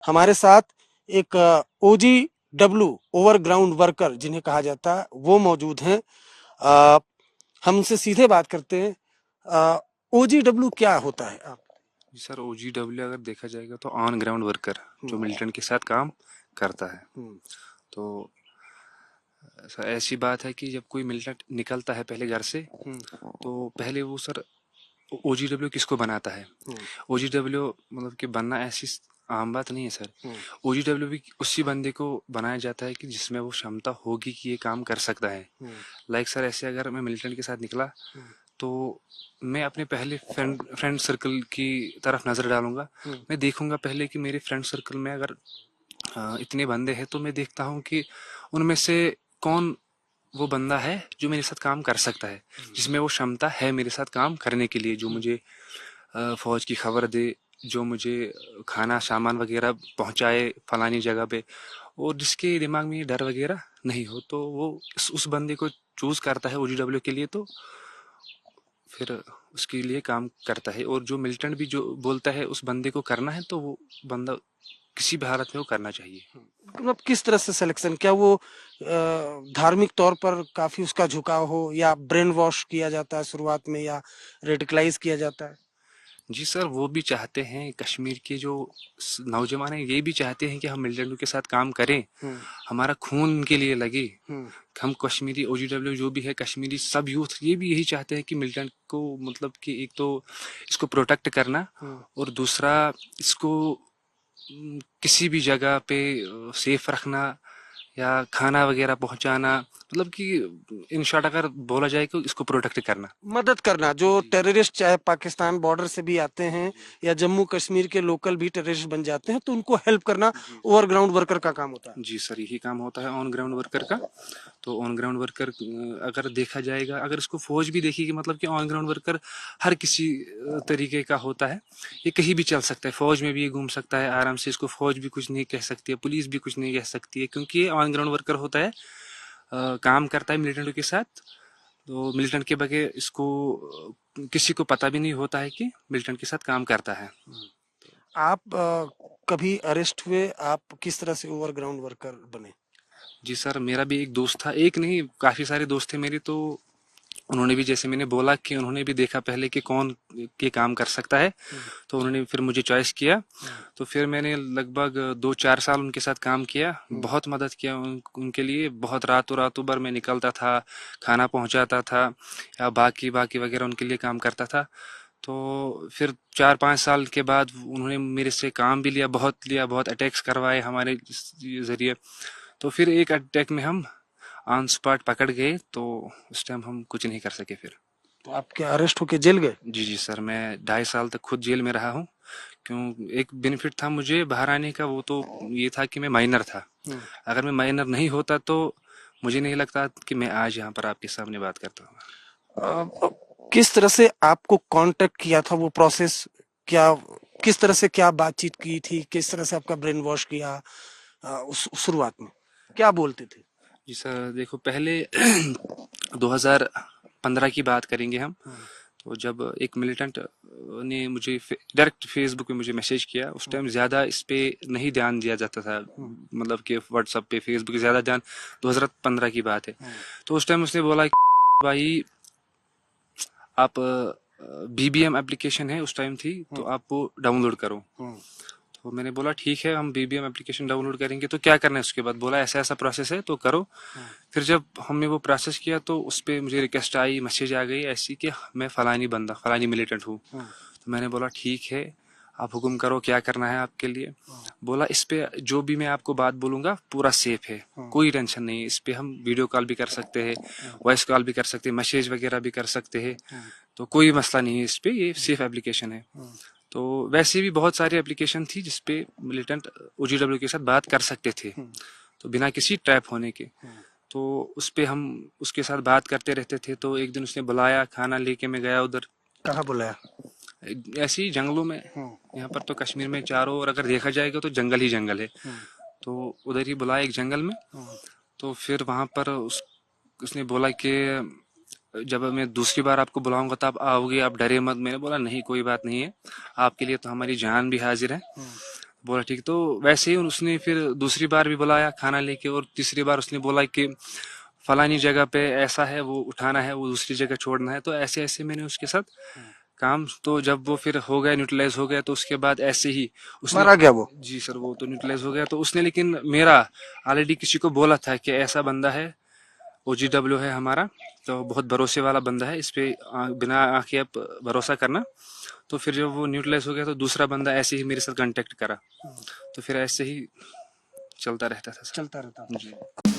हमारे साथ एक OGW ओवरग्राउंड वर्कर जिन्हें कहा जाता है वो मौजूद हैं। अ, हम उनसे सीधे बात करते हैं। OGW क्या होता है आप? जी सर, OGW अगर देखा जाएगा तो ऑन ग्राउंड वर्कर, जो हम्म, मिलिटेंट के साथ काम करता है। हम्म, तो सर ऐसी बात है कि जब कोई मिलिटेंट निकलता है पहले घर से, हम्म, तो पहले वो सर OGW किसको बनाता है। हम्म, OGW मतलब कि बनना ऐसी आम बात नहीं है सर। हम्म, OGW भी उसी बंदे को बनाया जाता है कि जिसमें वो क्षमता होगी कि ये काम कर सकता है। हम्म, लाइक सर, ऐसे अगर मैं मिलिटेंट के साथ निकला हम्म, तो मैं अपने पहले फ्रेंड फ्रेंड सर्कल की तरफ नज़र डालूंगा। हम्म, मैं देखूंगा पहले कि मेरे फ्रेंड सर्कल में अगर इतने बंदे हैं, तो मैं देखता हूँ कि उनमें से कौन वो बंदा है जो मेरे साथ काम कर सकता है, जिसमें वो क्षमता है मेरे साथ काम करने के लिए, जो मुझे फौज की खबर दे, जो मुझे खाना सामान वगैरह पहुंचाए फलानी जगह पे, और जिसके दिमाग में ये डर वगैरह नहीं हो, तो वो उस बंदे को चूज करता है OGW के लिए। तो फिर उसके लिए काम करता है, और जो मिलिटेंट भी जो बोलता है उस बंदे को करना है, तो वो बंदा किसी भी हालत में वो करना चाहिए। मतलब किस तरह से सिलेक्शन, क्या वो धार्मिक तौर पर काफी उसका झुकाव हो, या ब्रेन वॉश किया जाता है शुरुआत में, या रेडिकलाइज किया जाता है? जी सर, वो भी चाहते हैं, कश्मीर के जो नौजवान हैं ये भी चाहते हैं कि हम मिलिटेंट के साथ काम करें, हम्म, हमारा खून उनके लिए लगे। हम्म, हम कश्मीरी OGW जो भी है, कश्मीरी सब यूथ ये भी यही चाहते हैं कि मिलिटेंट को मतलब कि एक तो इसको प्रोटेक्ट करना, हम्म, और दूसरा इसको किसी भी जगह पे सेफ रखना, या खाना वगैरह पहुंचाना, मतलब कि इन शॉर्ट अगर बोला जाए तो इसको प्रोटेक्ट करना। मदद करना। जो जी टेररिस्ट चाहे पाकिस्तान बॉर्डर से भी आते हैं या जम्मू कश्मीर के लोकल भी टेररिस्ट बन जाते हैं, तो उनको हेल्प करना जी ओवरग्राउंड वर्कर का काम होता है। जी सर, यही काम होता है ऑन ग्राउंड वर्कर का। तो ऑन ग्राउंड वर्कर अगर देखा जाएगा, अगर इसको फौज भी देखेगी, मतलब कि ऑन ग्राउंड वर्कर हर किसी तरीके का होता है। ये कहीं भी चल सकता है, फौज में भी ये घूम सकता है आराम से, इसको फौज भी कुछ नहीं कह सकती है, पुलिस भी कुछ नहीं कह सकती है, क्योंकि ये ऑन ग्राउंड वर्कर होता है, काम करता है मिलिटेंट के साथ। तो मिलिटेंट के बगैर इसको किसी को पता भी नहीं होता है कि मिलिटेंट के साथ काम करता है। आप कभी अरेस्ट हुए? आप किस तरह से ओवरग्राउंड वर्कर बने? जी सर, मेरा भी एक दोस्त था, एक नहीं काफ़ी सारे दोस्त थे मेरे। तो उन्होंने भी, जैसे मैंने बोला कि उन्होंने भी देखा पहले कि कौन ये काम कर सकता है, हम्म, तो उन्होंने फिर मुझे चॉइस किया। हम्म, तो फिर मैंने लगभग 2-4 साल उनके साथ काम किया, हम्म, बहुत मदद किया उनके लिए, बहुत रातों रातों भर मैं निकलता था, खाना पहुंचाता था, या बाकी बाकी वगैरह उनके लिए काम करता था। तो फिर 4-5 साल के बाद उन्होंने मेरे से काम भी लिया, बहुत अटैक्स करवाए हमारे जरिए। तो फिर एक अटैक में हम ऑन स्पॉट पकड़ गए, तो उस टाइम हम कुछ नहीं कर सके फिर। तो आप क्या अरेस्ट होके जेल गए? जी जी सर, मैं 2.5 साल तक खुद जेल में रहा हूँ। क्यों? एक बेनिफिट था मुझे बाहर आने का, वो तो ये था कि मैं माइनर था। हम्म। अगर मैं माइनर नहीं होता तो मुझे नहीं लगता कि मैं आज यहाँ पर आपके सामने बात करता हूँ। किस तरह से आपको कांटेक्ट किया था वो प्रोसेस? क्या, किस तरह से क्या बातचीत की थी, किस तरह से आपका ब्रेन वॉश किया? उस शुरुआत में क्या बोलते थे? जी सर, देखो पहले 2015 की बात करेंगे हम। हम्म, तो जब एक मिलिटेंट ने मुझे डायरेक्ट फेसबुक पे मुझे मैसेज किया, उस हम्म, टाइम ज़्यादा इस पे नहीं ध्यान दिया जाता था, हम्म, मतलब कि व्हाट्सएप पे फेसबुक पे ज़्यादा ध्यान, 2015 की बात है। हम्म, तो उस टाइम उसने बोला कि भाई आप BBM एप्लीकेशन है, उस टाइम थी, तो हम्म, आप वो डाउनलोड करो। हम्म, तो मैंने बोला ठीक है, हम BBM एप्लीकेशन डाउनलोड करेंगे, तो क्या करना है उसके बाद? बोला ऐसा ऐसा प्रोसेस है, तो करो। हम्म, फिर जब हमने वो प्रोसेस किया, तो उस पर मुझे रिक्वेस्ट आई, मैसेज आ गई ऐसी कि मैं फलानी बंदा फलानी मिलिटेंट हूँ। हम्म, तो मैंने बोला ठीक है, आप हुक्म करो, क्या करना है आपके लिए। हम्म, बोला इस पे जो भी मैं आपको बात बोलूंगा पूरा सेफ है, हम्म, कोई टेंशन नहीं है, इस पे हम वीडियो कॉल भी कर सकते हैं, वॉइस कॉल भी कर सकते हैं, मैसेज वगैरह भी कर सकते हैं, हम्म, तो कोई मसला नहीं है, इस पे ये सेफ एप्लीकेशन है। हम्म, तो वैसे भी बहुत सारी एप्लीकेशन थी जिसपे मिलिटेंट OGW के साथ बात कर सकते थे, हम्म, तो बिना किसी ट्रैप होने के। हम्म। तो उस पे हम उसके साथ बात करते रहते थे। तो एक दिन उसने बुलाया, खाना लेके मैं गया उधर, कहाँ बुलाया? ऐसे ही जंगलों में। हम्म, यहाँ पर तो कश्मीर में चारों ओर अगर देखा जाएगा तो जंगल ही जंगल है। हम्म, तो उधर ही बुलाया एक जंगल में। हम्म, तो फिर वहां पर उसने बोला कि जब मैं दूसरी बार आपको बुलाऊंगा तो आप आओगे, आप डरे मत। मैंने बोला नहीं, कोई बात नहीं है, आपके लिए तो हमारी जान भी हाजिर है। हम्म, बोला ठीक। तो वैसे ही उसने फिर दूसरी बार भी बुलाया खाना लेके, और तीसरी बार उसने बोला कि फलानी जगह पे ऐसा है, वो उठाना है, वो दूसरी जगह छोड़ना है। तो ऐसे ऐसे मैंने उसके साथ काम, तो जब वो फिर हो गया, न्यूट्रलाइज हो गया, तो उसके बाद ऐसे ही उसने, मारा गया वो। जी सर, वो तो न्यूट्रलाइज हो गया। तो उसने लेकिन मेरा ऑलरेडी किसी को बोला था कि ऐसा बंदा है, OGW है हमारा, तो बहुत भरोसे वाला बंदा है, इस पे बिना आंखें आप भरोसा करना। तो फिर जब वो न्यूट्रलाइज हो गया, तो दूसरा बंदा ऐसे ही मेरे साथ कांटेक्ट करा। तो फिर ऐसे ही चलता रहता था सर। चलता रहता। जी।